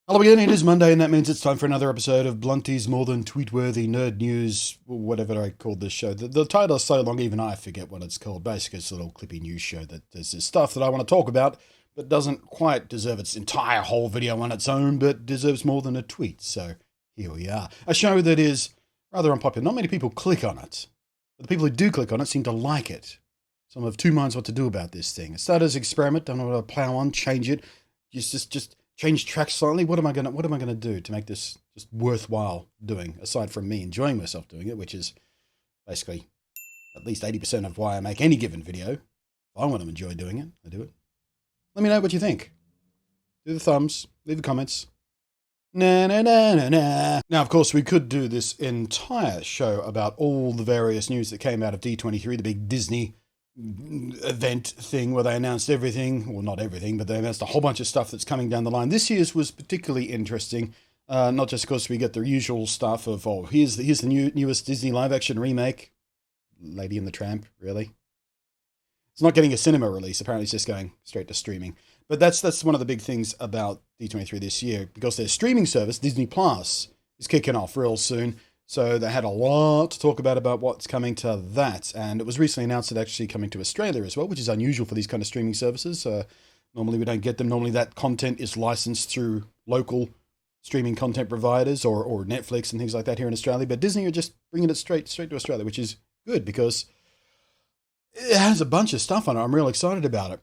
Hello again, it is Monday, and that means it's time for another episode of Blunty's More Than Tweetworthy Nerd News, whatever I called this show. The title is so long, even I forget what it's called. Basically, it's a little clippy news show that there's this stuff that I want to talk about, but doesn't quite deserve its entire whole video on its own, but deserves more than a tweet. So here we are. A show that is rather unpopular. Not many people click on it, but the people who do click on it seem to like it. So I'm of two minds what to do about this thing. It started as an experiment, don't know what to plow on, change it. Just change tracks slightly. What am I gonna do to make this just worthwhile doing, aside from me enjoying myself doing it, which is basically at least 80% of why I make any given video. If I want to enjoy doing it, I do it. Let me know what you think. Do the thumbs, leave the comments. Nah, nah, nah, nah, nah. Now, of course, we could do this entire show about all the various news that came out of D23, the big Disney event thing where they announced everything, well, not everything, but they announced a whole bunch of stuff that's coming down the line. This year's was particularly interesting, not just because we get the usual stuff of, oh, here's the newest Disney live-action remake, Lady and the Tramp, really? It's not getting a cinema release, apparently it's just going straight to streaming. But that's one of the big things about D23 this year, because their streaming service, Disney Plus, is kicking off real soon. So they had a lot to talk about what's coming to that. And it was recently announced that actually coming to Australia as well, which is unusual for these kind of streaming services. Normally we don't get them. Normally that content is licensed through local streaming content providers or Netflix and things like that here in Australia. But Disney are just bringing it straight to Australia, which is good because it has a bunch of stuff on it. I'm real excited about it.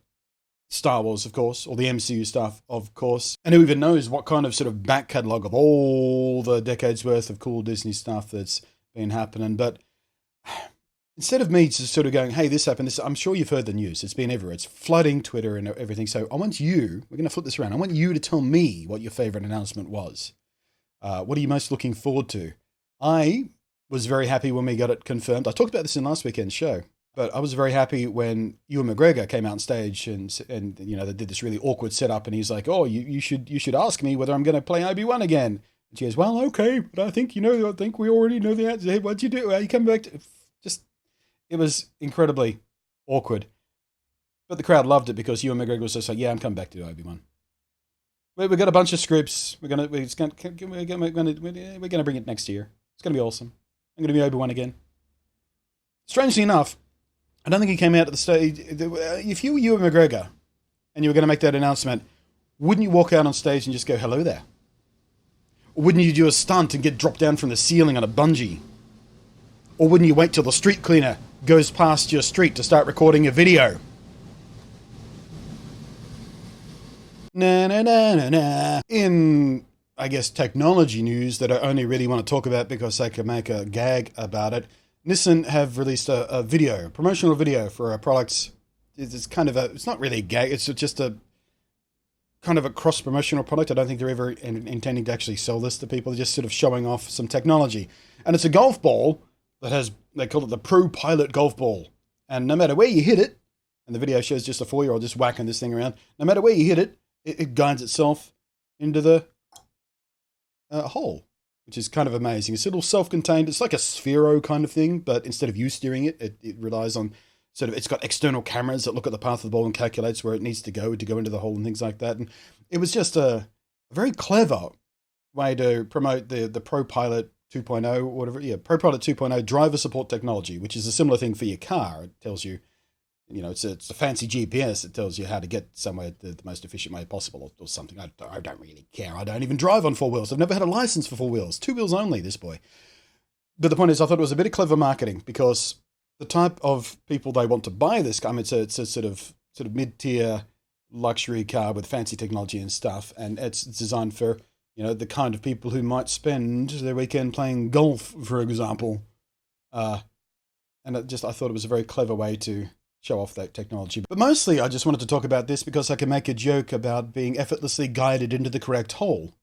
Star Wars, of course, or the MCU stuff, of course. And who even knows what kind of sort of back catalogue of all the decades worth of cool Disney stuff that's been happening. But instead of me just sort of going, hey, this happened, I'm sure you've heard the news. It's been everywhere. It's flooding Twitter and everything. So I want you, we're going to flip this around. I want you to tell me what your favourite announcement was. What are you most looking forward to? I was very happy when we got it confirmed. I talked about this in last weekend's show. But I was very happy when Ewan McGregor came out on stage and you know, they did this really awkward setup and he's like, oh, you should ask me whether I'm going to play Obi-Wan again. And she goes, well, okay, but I think we already know the answer. Hey, what'd you do? Are you coming back to... It was incredibly awkward. But the crowd loved it because Ewan McGregor was just like, yeah, I'm coming back to Obi-Wan. We've got a bunch of scripts. We're gonna bring it next year. It's gonna be awesome. I'm gonna be Obi-Wan again. Strangely enough, I don't think he came out at the stage. If you were Ewan McGregor and you were going to make that announcement, wouldn't you walk out on stage and just go, hello there? Or wouldn't you do a stunt and get dropped down from the ceiling on a bungee? Or wouldn't you wait till the street cleaner goes past your street to start recording a video? Na na na na na. In, I guess, technology news that I only really want to talk about because I can make a gag about it, Nissan have released a video, a promotional video for a product. It's kind of it's not really a gag, it's just a kind of a cross-promotional product. I don't think they're ever intending to actually sell this to people. They're just sort of showing off some technology. And it's a golf ball that has, they call it the Pro Pilot golf ball. And no matter where you hit it, and the video shows just a 4-year-old just whacking this thing around, no matter where you hit it, it guides itself into the hole, which is kind of amazing. It's a little self-contained. It's like a Sphero kind of thing, but instead of you steering it, it relies on sort of, it's got external cameras that look at the path of the ball and calculates where it needs to go into the hole and things like that. And it was just a very clever way to promote the Pro Pilot 2.0 or whatever. Yeah, Pro Pilot 2.0 driver support technology, which is a similar thing for your car. It tells you, you know, it's a fancy GPS that tells you how to get somewhere the most efficient way possible or something. I don't really care. I don't even drive on 4 wheels. I've never had a license for 4 wheels. 2 wheels only, this boy. But the point is, I thought it was a bit of clever marketing because the type of people they want to buy this, I mean, it's a sort of mid-tier luxury car with fancy technology and stuff, and it's designed for, you know, the kind of people who might spend their weekend playing golf, for example. And I thought it was a very clever way to show off that technology. But mostly I just wanted to talk about this because I can make a joke about being effortlessly guided into the correct hole.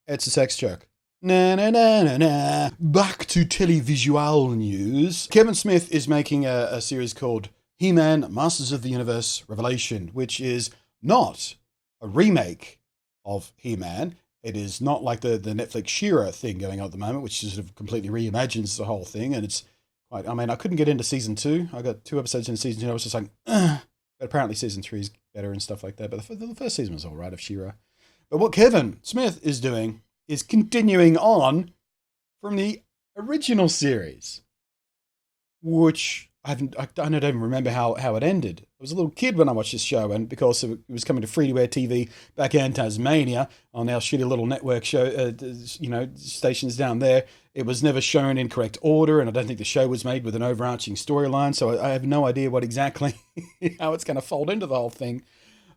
It's a sex joke. Na na na na na. Back to televisual news. Kevin Smith is making a series called He-Man Masters of the Universe Revelation, which is not a remake of He-Man. It is not like the Netflix She-Ra thing going on at the moment, which sort of completely reimagines the whole thing. And it's quite, I mean, I couldn't get into season 2. I got 2 episodes into season 2. I was just like, ugh. But apparently season 3 is better and stuff like that. But the first season was all right of She-Ra. But what Kevin Smith is doing is continuing on from the original series, which I don't even remember how it ended. I was a little kid when I watched this show, and because it was coming to free-to-air TV back in Tasmania on our shitty little network show, stations down there, it was never shown in correct order, and I don't think the show was made with an overarching storyline, so I have no idea what exactly how it's going to fold into the whole thing.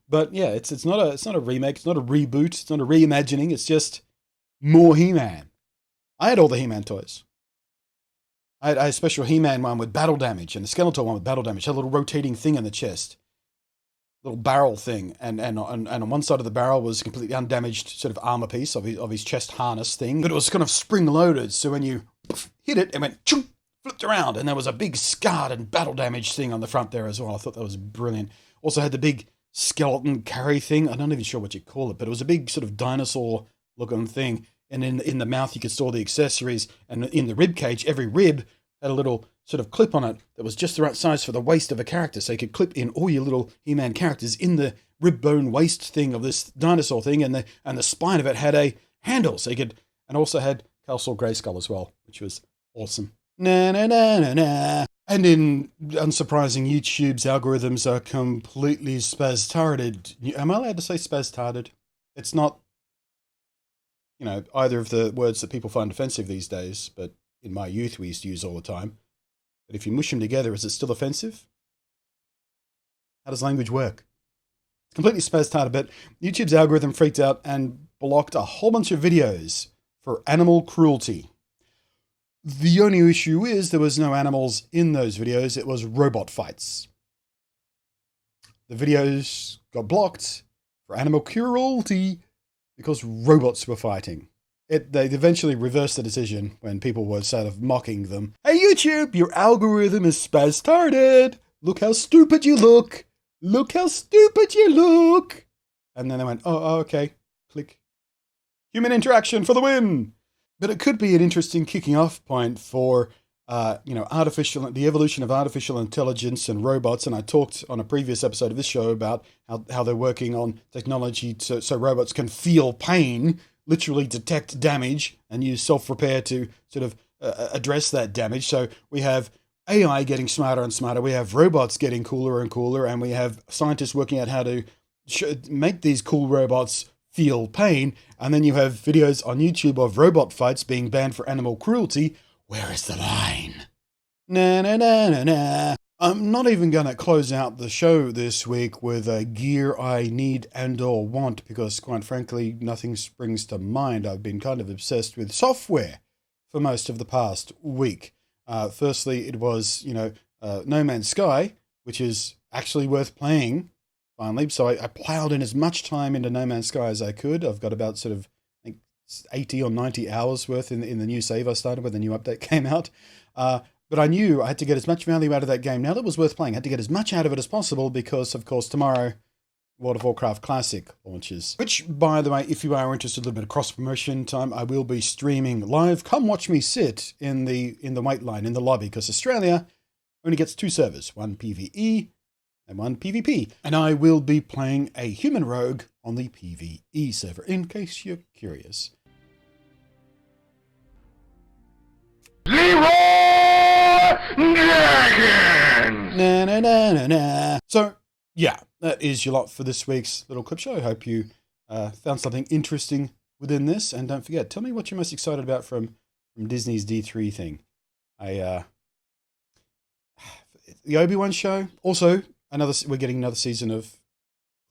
But yeah, it's not a remake, it's not a reboot, it's not a reimagining, it's just more He-Man. I had all the He-Man toys. I had a special He-Man one with battle damage and a Skeletor one with battle damage. Had a little rotating thing in the chest, little barrel thing, and on one side of the barrel was a completely undamaged sort of armor piece of his chest harness thing, but it was kind of spring loaded. So when you hit it, it went choom, flipped around, and there was a big scarred and battle damage thing on the front there as well. I thought that was brilliant. Also had the big skeleton carry thing. I'm not even sure what you call it, but it was a big sort of dinosaur looking thing. And in the mouth, you could store the accessories. And in the rib cage, every rib had a little sort of clip on it that was just the right size for the waist of a character. So you could clip in all your little He-Man characters in the rib bone waist thing of this dinosaur thing. And the spine of it had a handle. So you could, and also had Castle Grayskull as well, which was awesome. Na na na na na. And in unsurprising, YouTube's algorithms are completely spaz-tarded. Am I allowed to say spaz-tarded? It's not, either of the words that people find offensive these days, but in my youth we used to use all the time. But if you mush them together, is it still offensive? How does language work? It's completely spaz-tarded, but YouTube's algorithm freaked out and blocked a whole bunch of videos for animal cruelty. The only issue is there was no animals in those videos, it was robot fights. The videos got blocked for animal cruelty because robots were fighting. They eventually reversed the decision when people were sort of mocking them. Hey YouTube, your algorithm is spaz-tarded. Look how stupid you look. Look how stupid you look. And then they went, oh okay, click. Human interaction for the win. But it could be an interesting kicking off point for, the evolution of artificial intelligence and robots. And I talked on a previous episode of this show about how they're working on technology so robots can feel pain, literally detect damage, and use self-repair to sort of address that damage. So we have AI getting smarter and smarter. We have robots getting cooler and cooler. And we have scientists working out how to make these cool robots feel pain. And then you have videos on YouTube of robot fights being banned for animal cruelty. Where is the line? Na na na na na. I'm not even going to close out the show this week with a gear I need and or want, because quite frankly, nothing springs to mind. I've been kind of obsessed with software for most of the past week. Firstly, it was, No Man's Sky, which is actually worth playing, finally. So I plowed in as much time into No Man's Sky as I could. I've got about sort of 80 or 90 hours worth in the new save I started when the new update came out. But I knew I had to get as much value out of that game. Now that it was worth playing, I had to get as much out of it as possible because, of course, tomorrow, World of Warcraft Classic launches. Which, by the way, if you are interested in a little bit of cross-promotion time, I will be streaming live. Come watch me sit in the wait line, in the lobby, because Australia only gets 2 servers, one PvE and one PvP. And I will be playing a human rogue on the PvE server, in case you're curious. Dragons! Na na na na na. So, yeah, that is your lot for this week's little clip show. I hope you found something interesting within this. And don't forget, tell me what you're most excited about from Disney's D3 thing. The Obi-Wan show. Also, we're getting another season of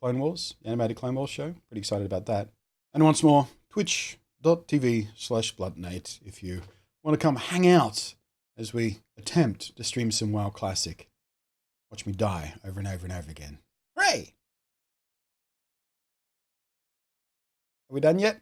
Clone Wars, the animated Clone Wars show. Pretty excited about that. And once more, twitch.tv/BluntNate if you want to come hang out as we attempt to stream some WoW Classic. Watch me die over and over and over again. Hooray! Are we done yet?